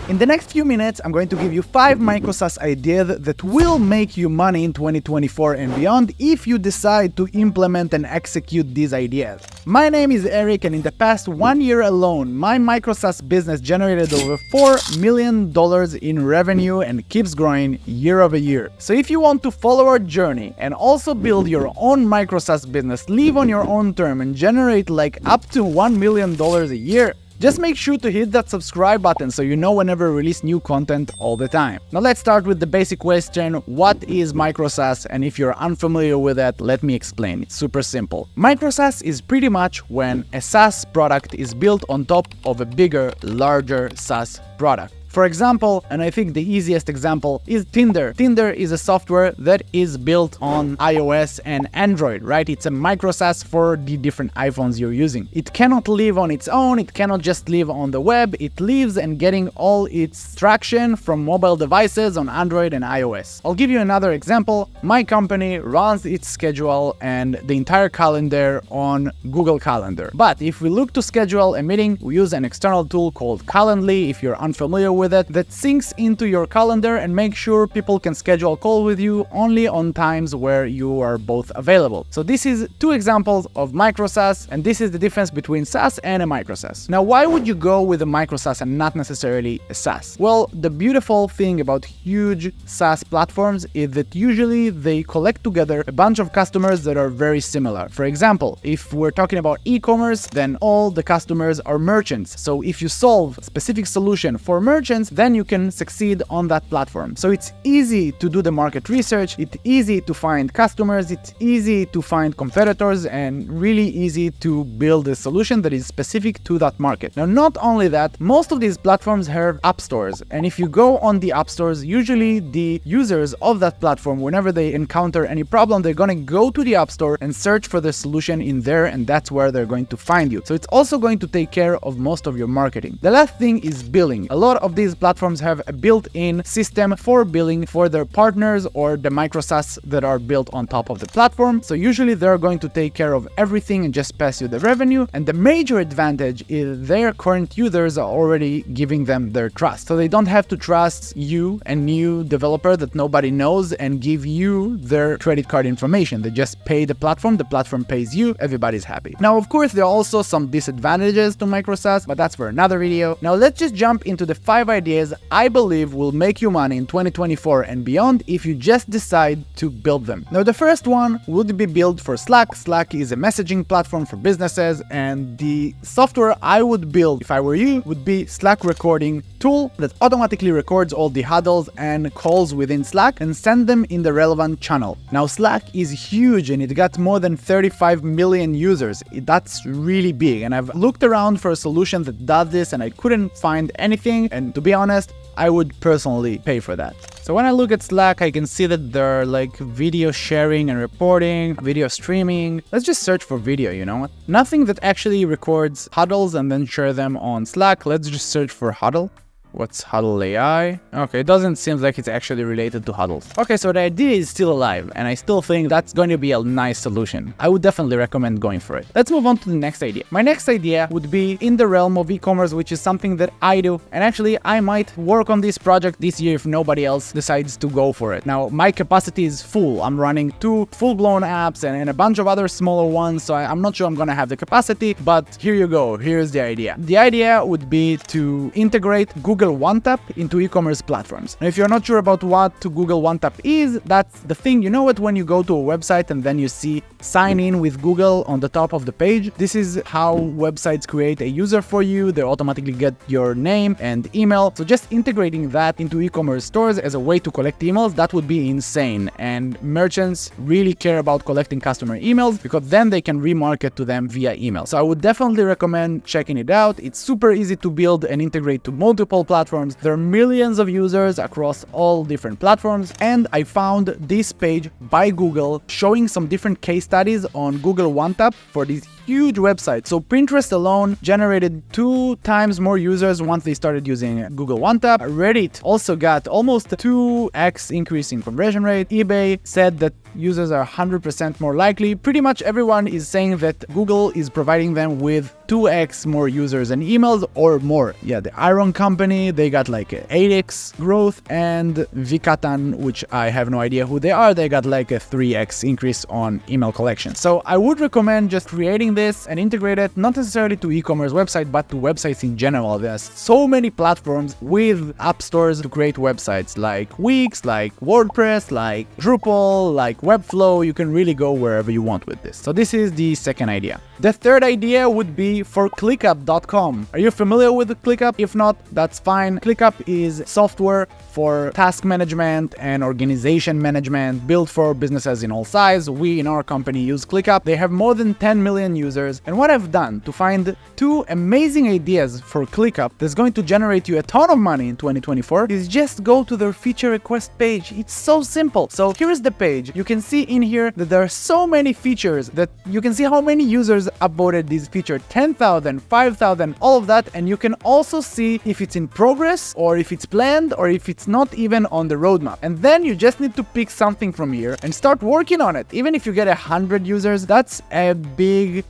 In the next few minutes, I'm going to give you 5 micro SaaS ideas that will make you money in 2024 and beyond if you decide to implement and execute these ideas. My name is Eric, and in the past 1 year alone, my micro SaaS business generated over $4 million in revenue and keeps growing year over year. So if you want to follow our journey and also build your own micro SaaS business, live on your own term and generate like up to $1 million a year, just make sure to hit that subscribe button so you know whenever I release new content all the time. Now let's start with the basic question, what is micro SaaS? And if you're unfamiliar with that, let me explain. It's super simple. Micro SaaS is pretty much when a SaaS product is built on top of a bigger, larger SaaS product. For example, and I think the easiest example is Tinder. Tinder is a software that is built on iOS and Android, right? It's a micro SaaS for the different iPhones you're using. It cannot live on its own. It cannot just live on the web. It lives and getting all its traction from mobile devices on Android and iOS. I'll give you another example. My company runs its schedule and the entire calendar on Google Calendar. But if we look to schedule a meeting, we use an external tool called Calendly. If you're unfamiliar with it, that syncs into your calendar and makes sure people can schedule a call with you only on times where you are both available. So this is 2 examples of micro SaaS, and this is the difference between SaaS and a micro SaaS. Now, why would you go with a micro SaaS and not necessarily a SaaS? Well, the beautiful thing about huge SaaS platforms is that usually they collect together a bunch of customers that are very similar. For example, if we're talking about e-commerce, then all the customers are merchants. So if you solve a specific solution for merchants, then you can succeed on that platform. So it's easy to do the market research, it's easy to find customers, it's easy to find competitors, and really easy to build a solution that is specific to that market. Now, not only that, most of these platforms have app stores, and if you go on the app stores, usually the users of that platform, whenever they encounter any problem, they're going to go to the app store and search for the solution in there, and that's where they're going to find you. So it's also going to take care of most of your marketing. The last thing is billing. A lot of these platforms have a built-in system for billing for their partners or the micro SaaS that are built on top of the platform. So usually they're going to take care of everything and just pass you the revenue. And the major advantage is their current users are already giving them their trust. So they don't have to trust you, a new developer that nobody knows, and give you their credit card information. They just pay the platform pays you, everybody's happy. Now, of course, there are also some disadvantages to micro SaaS, but that's for another video. Now let's just jump into the 5 ideas I believe will make you money in 2024 and beyond if you just decide to build them. Now, the first one would be built for Slack. Slack is a messaging platform for businesses, and the software I would build if I were you would be Slack recording tool that automatically records all the huddles and calls within Slack and send them in the relevant channel. Now, Slack is huge and it got more than 35 million users. That's really big, and I've looked around for a solution that does this and I couldn't find anything, and to be honest, I would personally pay for that. So when I look at Slack, I can see that there are like video sharing and reporting, video streaming. Let's just search for video, you know what? Nothing that actually records huddles and then share them on Slack. Let's just search for huddle. What's Huddle AI? Okay, it doesn't seem like it's actually related to huddles. Okay, so the idea is still alive, and I still think that's going to be a nice solution. I would definitely recommend going for it. Let's move on to the next idea. My next idea would be in the realm of e-commerce, which is something that I do, and actually I might work on this project this year if nobody else decides to go for it. Now, my capacity is full. I'm running 2 full-blown apps and a bunch of other smaller ones, so I'm not sure I'm gonna have the capacity, but here you go. Here's the idea. The idea would be to integrate Google One Tap into e-commerce platforms. Now, if you're not sure about what Google One Tap is, that's the thing. You know it when you go to a website and then you see sign in with Google on the top of the page. This is how websites create a user for you. They automatically get your name and email. So just integrating that into e-commerce stores as a way to collect emails, that would be insane. And merchants really care about collecting customer emails because then they can remarket to them via email. So I would definitely recommend checking it out. It's super easy to build and integrate to multiple platforms. There are millions of users across all different platforms. And I found this page by Google showing some different case studies on Google One Tap for these huge websites. So Pinterest alone generated 2 times more users once they started using Google One Tap. Reddit also got almost 2x increase in conversion rate. eBay said that users are 100% more likely. Pretty much everyone is saying that Google is providing them with 2x more users and emails or more. Yeah, the Iron Company company, they got like a 8x growth, and Vikatan, which I have no idea who they are, they got like a 3x increase on email collection. So I would recommend just creating this and integrate it, not necessarily to e-commerce website, but to websites in general. There's so many platforms with app stores to create websites like Wix, like WordPress, like Drupal, like Webflow. You can really go wherever you want with this. So this is the second idea. The third idea would be for ClickUp.com. Are you familiar with ClickUp? If not, that's fine. ClickUp is software for task management and organization management built for businesses in all size. We in our company use ClickUp. They have more than 10 million users. And what I've done to find two amazing ideas for ClickUp that's going to generate you a ton of money in 2024 is just go to their feature request page. It's so simple. So here is the page. You can see in here that there are so many features that you can see how many users upvoted this feature, 10,000, 5,000, all of that. And you can also see if it's in progress or if it's planned or if it's not even on the roadmap. And then you just need to pick something from here and start working on it. Even if you get 100 users, that's a big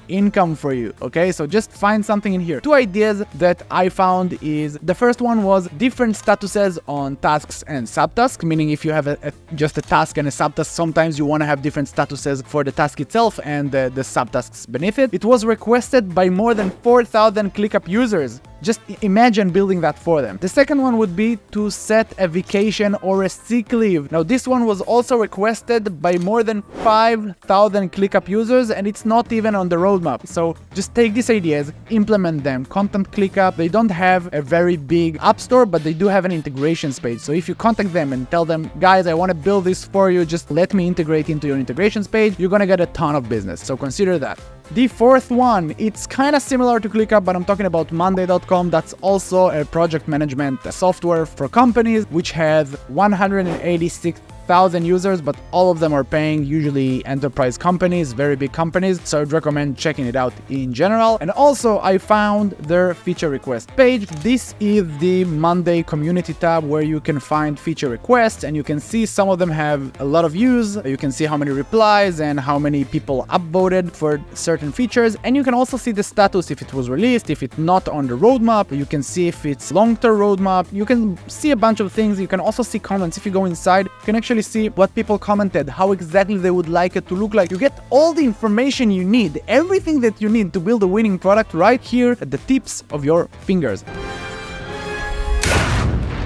income for you. Okay, so just find something in here. Two ideas that I found is the first one was different statuses on tasks and subtasks, meaning if you have just a task and a subtask, sometimes you want to have different statuses for the task itself and the subtasks beneath it. It was requested by more than 4,000 ClickUp users. Just imagine building that for them. The second one would be to set a vacation or a sick leave. Now this one was also requested by more than 5,000 ClickUp users and it's not even on the roadmap. So just take these ideas, implement them. Content ClickUp, they don't have a very big app store, but they do have an integrations page. So if you contact them and tell them, guys, I want to build this for you, just let me integrate into your integrations page, you're gonna get a ton of business. So consider that. The fourth one, it's kind of similar to ClickUp, but I'm talking about Monday.com. That's also a project management software for companies, which has 186,000 users, but all of them are paying, usually enterprise companies, very big companies. So I'd recommend checking it out in general. And also I found their feature request page. This is the Monday community tab where you can find feature requests and you can see some of them have a lot of views. You can see how many replies and how many people upvoted for certain features. And you can also see the status if it was released, if it's not on the roadmap. You can see if it's long-term roadmap. You can see a bunch of things. You can also see comments. If you go inside, you can actually see what people commented, how exactly they would like it to look like. You get all the information you need, everything that you need to build a winning product right here at the tips of your fingers.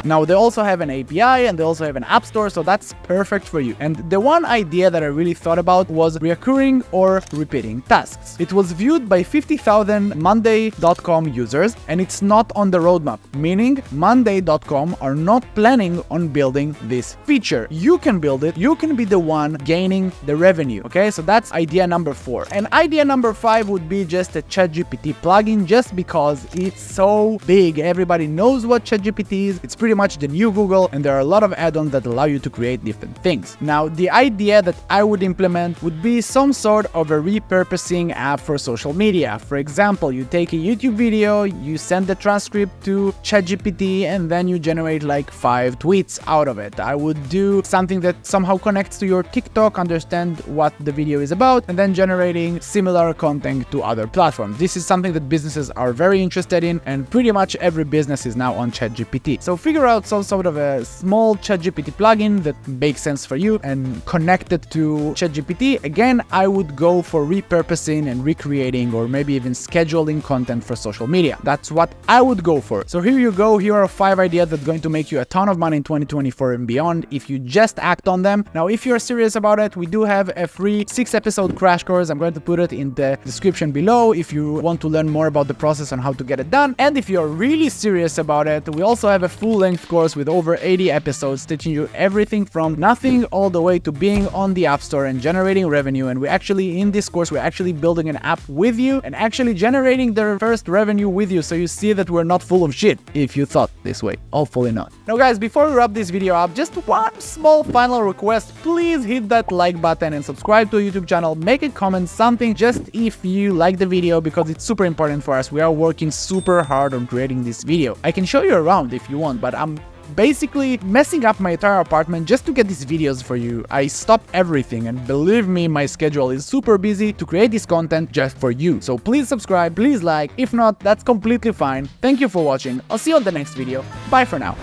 Now they also have an API and they also have an app store, so that's perfect for you. And the one idea that I really thought about was recurring or repeating tasks. It was viewed by 50,000 Monday.com users and it's not on the roadmap, meaning Monday.com are not planning on building this feature. You can build it, you can be the one gaining the revenue. Okay, so that's idea number 4. And idea number 5 would be just a ChatGPT plugin, just because it's so big. Everybody knows what ChatGPT is. It's pretty much the new Google, and there are a lot of add-ons that allow you to create different things. Now, the idea that I would implement would be some sort of a repurposing app for social media. For example, you take a YouTube video, you send the transcript to ChatGPT, and then you generate like 5 tweets out of it. I would do something that somehow connects to your TikTok, understand what the video is about, and then generating similar content to other platforms. This is something that businesses are very interested in, and pretty much every business is now on ChatGPT. So figure out some sort of a small ChatGPT plugin that makes sense for you and connect it to ChatGPT. Again, I would go for repurposing and recreating or maybe even scheduling content for social media. That's what I would go for. So here you go. Here are 5 ideas that are going to make you a ton of money in 2024 and beyond if you just act on them. Now, if you're serious about it, we do have a free 6-episode crash course. I'm going to put it in the description below if you want to learn more about the process and how to get it done. And if you're really serious about it, we also have a full-length course with over 80 episodes teaching you everything from nothing all the way to being on the App Store and generating revenue. And in this course, we're actually building an app with you and actually generating their first revenue with you. So you see that we're not full of shit if you thought this way. Hopefully not. Now guys, before we wrap this video up, just one small final request. Please hit that like button and subscribe to our YouTube channel. Make a comment, something, just if you like the video, because it's super important for us. We are working super hard on creating this video. I can show you around if you want, but I'm basically messing up my entire apartment just to get these videos for you. I stopped everything, and believe me, my schedule is super busy to create this content just for you. So please subscribe, please like. If not, that's completely fine. Thank you for watching. I'll see you on the next video. Bye for now.